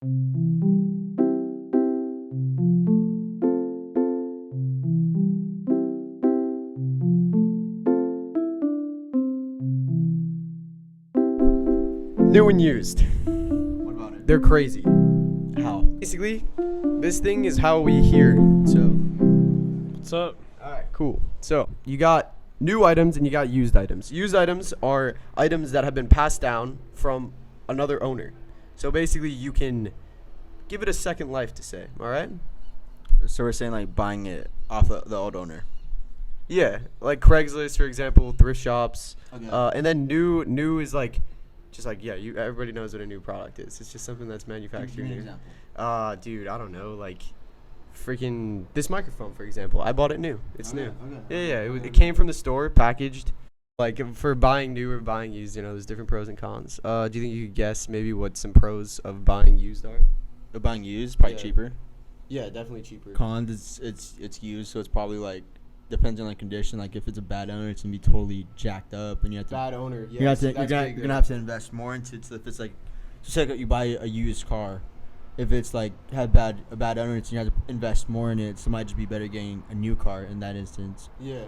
New and used. What about it? They're crazy. How? Basically, this thing is how we hear. So, What's up? alright, cool. So, you got new items and you got used items. Used items are items that have been passed down from another owner. So, basically, you can give it a second life to say, alright? So we're saying like buying it off the old owner. Yeah, like Craigslist, for example, thrift shops. Okay. And then new is like, just like, yeah, everybody knows what a new product is. It's just something that's manufactured Give me an new. example. Dude, I don't know, like, freaking this microphone, for example. I bought it new. It's new. Yeah, it came from the store, packaged. Like, for buying new or buying used, there's different pros and cons. Do you think you could guess maybe what some pros of buying used are? But buying used, probably Yeah. cheaper. Yeah, definitely cheaper. Cons, it's used, so it's probably like depends on the condition. Like if it's a bad owner, it's gonna be totally jacked up, and you have to Bad owner. Yeah, you're gonna have to invest more into it. So if it's like, just like you buy a used car, if it's like had a bad owner, it's you have to invest more in it. So it might just be better getting a new car in that instance. Yeah.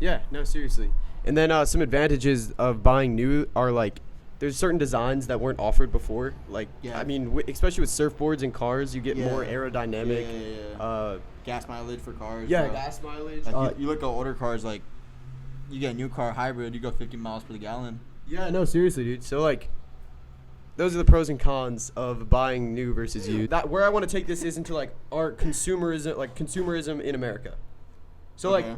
Yeah, no, seriously. And then some advantages of buying new are like, there's certain designs that weren't offered before. Like, Yeah. I mean, especially with surfboards and cars, you get more Yeah. aerodynamic. Yeah. Gas mileage for cars. Yeah, bro. gas mileage. Like you look at older cars, like you get a new car hybrid, you go 50 miles per gallon. Yeah, no, seriously, dude. So like, those are the pros and cons of buying new versus used. That where I want to take this is into like our consumerism in America. So Okay.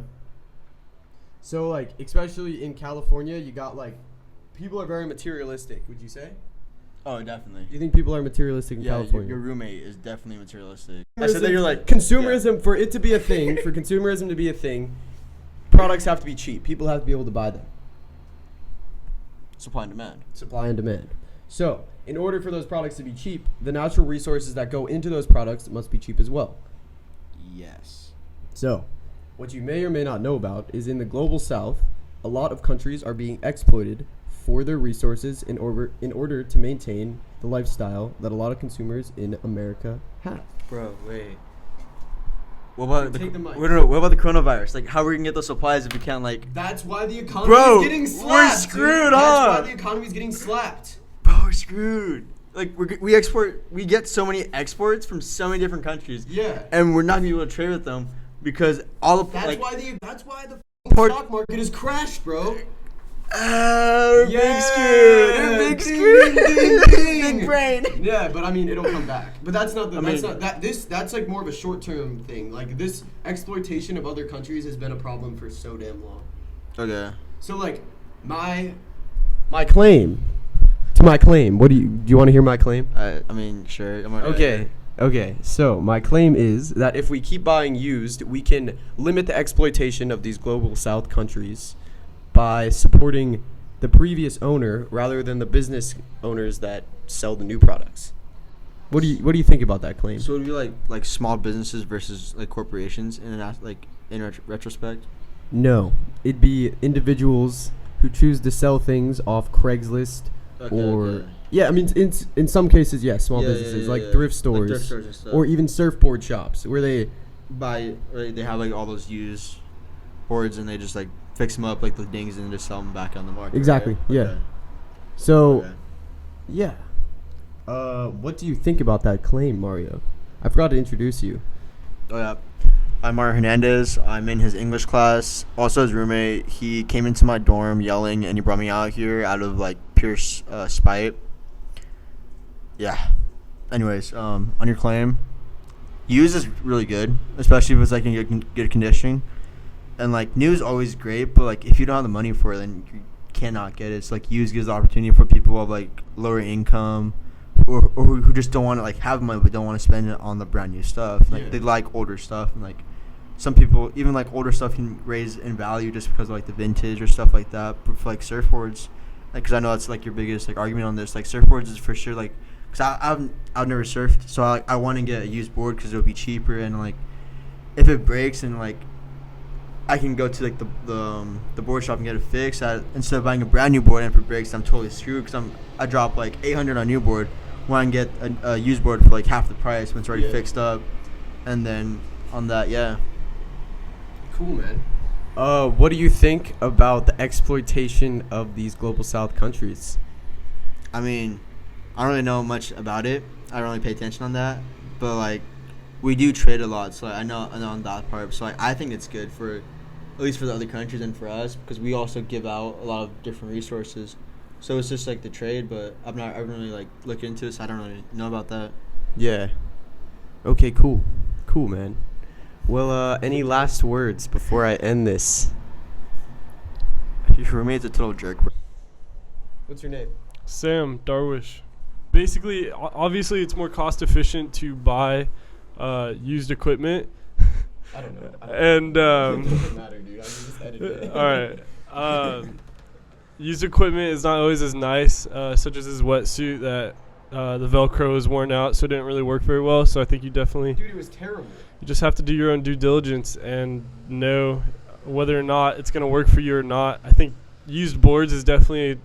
like, especially in California, you got like, people are very materialistic. Would you say? Oh, definitely. Do you think people are materialistic in Yeah, California? your roommate is definitely materialistic. I said that you're like consumerism. For it to be a thing, for consumerism to be a thing, products have to be cheap. People have to be able to buy them. Supply and demand. Supply and demand. So, in order for those products to be cheap, the natural resources that go into those products must be cheap as well. Yes. So, what you may or may not know about is in the global south, a lot of countries are being exploited for their resources in order to maintain the lifestyle that a lot of consumers in America have. Bro, wait. What about Take the mic. what about the coronavirus? Like, how are we gonna get those supplies if we can't like? That's why the economy Bro, is getting we're slapped. screwed, dude. huh? That's why the economy is getting slapped. Bro, we're screwed. Like we get so many exports from so many different countries. Yeah. And we're not gonna be able to trade with them because all of That's like. why the Port- stock market is crashed, bro. We're big Yeah, screwed. We're big ding, screwed. ding, ding. Big brain. Yeah, but I mean, it'll come back. But that's not the. I That's mean- not that. That's like more of a short-term thing. Like this exploitation of other countries has been a problem for so damn long. Okay. So like, my claim. To my claim. What do you want to hear my claim? I mean, sure. I'm already Okay. Okay. So my claim is that if we keep buying used, we can limit the exploitation of these global South countries by supporting the previous owner rather than the business owners that sell the new products. What do you think about that claim? So it would be like small businesses versus like corporations in retrospect. No, it'd be individuals who choose to sell things off Craigslist Okay. yeah, I mean in some cases, yes, small Yeah, businesses yeah, like yeah. thrift Like stores, thrift stores and stuff. or even surfboard shops where they They have like all those used boards and they just like fix them up like the dings and just sell them back on the market. Exactly, right? yeah. Okay. So Okay. yeah. What do you think about that claim, Mario? I forgot to introduce you. Oh yeah. I'm Mario Hernandez. I'm in his English class. Also his roommate. He came into my dorm yelling and he brought me out here out of like pure spite. Yeah. Anyways, on your claim, used is really good, especially if it's like in good condition. And like new is always great, but like if you don't have the money for it, then you cannot get it. It's like used gives the opportunity for people who have like lower income, or who just don't want to like have money but don't want to spend it on the brand new stuff. Like Yeah. they like older stuff, and like some people even like older stuff can raise in value just because of like the vintage or stuff like that. But for like surfboards, like because I know that's like your biggest like argument on this. Like surfboards is for sure like because I've never surfed, so I want to get a used board because it'll be cheaper and like if it breaks and like I can go to like the board shop and get it fixed instead of buying a brand new board. And if it breaks, I'm totally screwed because I drop like $800 on a new board, when I can get a used board for like half the price when it's already Yeah. fixed up, and then on that, yeah. Cool, man. What do you think about the exploitation of these global south countries? I mean, I don't really know much about it. I don't really pay attention on that, but like, we do trade a lot, so I know on that part. So like, I think it's good for, at least for the other countries and for us, because we also give out a lot of different resources. So it's just like the trade, but I haven't really like looked into it, so I don't really know about that. Yeah. Okay, cool. Cool, man. Well, any last words before I end this? Your roommate's a total jerk, bro. What's your name? Sam Darwish. Basically, obviously, it's more cost efficient to buy used equipment. I don't know. And It doesn't matter, dude. I can just edit it. all right. Used equipment is not always as nice, such as his wetsuit that the Velcro is worn out, so it didn't really work very well. So I think you definitely Dude, it was terrible. you just have to do your own due diligence and know whether or not it's going to work for you or not. I think used boards is definitely a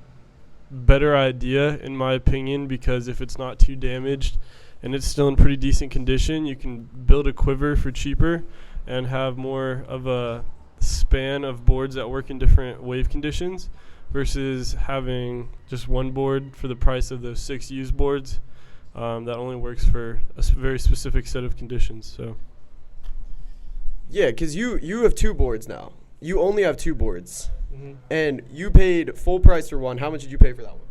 better idea in my opinion, because if it's not too damaged and it's still in pretty decent condition, you can build a quiver for cheaper and have more of a span of boards that work in different wave conditions versus having just one board for the price of those 6 used boards that only works for a very specific set of conditions. So Yeah, because you have 2 boards now. You only have 2 boards. And you paid full price for one. How much did you pay for that one?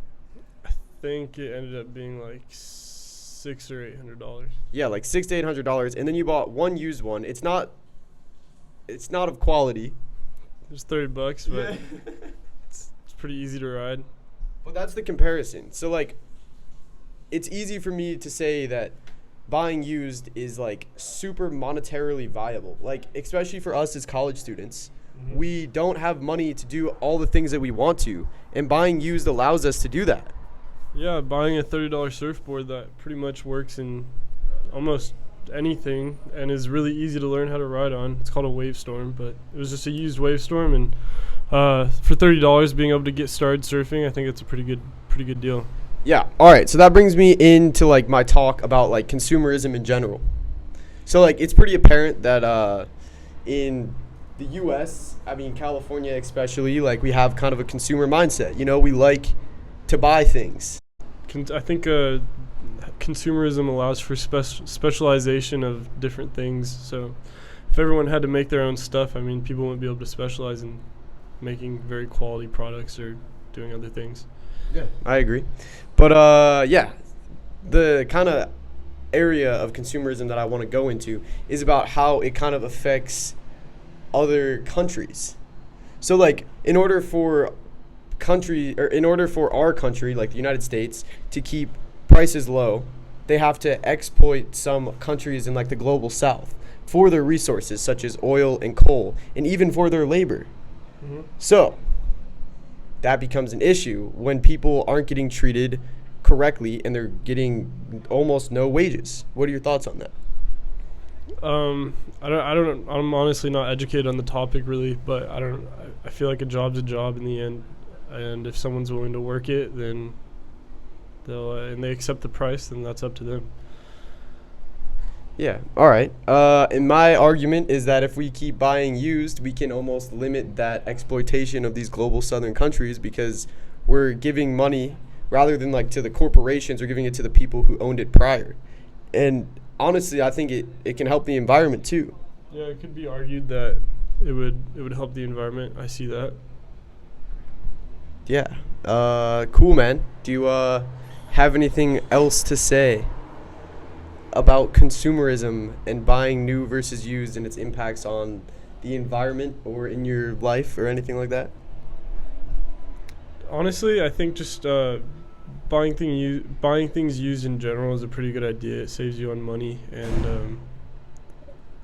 I think it ended up being like $600 or $800. Yeah, like $600 to $800, and then you bought one used one. It's not of quality. It's $30, but it's pretty easy to ride. But that's the comparison. So like, it's easy for me to say that buying used is like super monetarily viable. Like, especially for us as college students, we don't have money to do all the things that we want to, and buying used allows us to do that. Yeah, buying a $30 surfboard that pretty much works in almost anything and is really easy to learn how to ride on. It's called a Wavestorm, but it was just a used Wavestorm, and for $30 being able to get started surfing, I think it's a pretty good deal. Yeah. All right. So that brings me into like my talk about like consumerism in general. So like, it's pretty apparent that in the U.S., I mean California especially, like we have kind of a consumer mindset. You know, we like to buy things. I think consumerism allows for specialization of different things. So if everyone had to make their own stuff, I mean, people wouldn't be able to specialize in making very quality products or doing other things. Yeah, I agree. But yeah, the kind of area of consumerism that I want to go into is about how it kind of affects other countries. So like, in order for our country, like the United States, to keep prices low, they have to exploit some countries in like the global south for their resources such as oil and coal, and even for their labor. So that becomes an issue when people aren't getting treated correctly and they're getting almost no wages. What are your thoughts on that? I'm honestly not educated on the topic really, but I feel like a job's a job in the end, and if someone's willing to work it, then and they accept the price, then that's up to them. Yeah. All right. And my argument is that if we keep buying used, we can almost limit that exploitation of these global southern countries, because we're giving money rather than like to the corporations, we're giving it to the people who owned it prior. And honestly, I think it can help the environment too. Yeah, it could be argued that it would help the environment. I see that. Yeah. Cool, man. Do you have anything else to say about consumerism and buying new versus used and its impacts on the environment or in your life or anything like that? Honestly, I think just buying things used in general is a pretty good idea. It saves you on money, and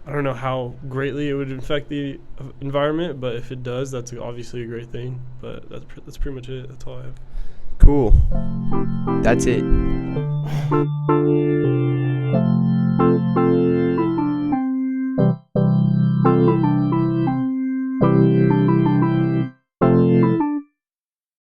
I don't know how greatly it would affect the environment, but if it does, that's obviously a great thing. But that's pretty much it. That's all I have. Cool. That's it.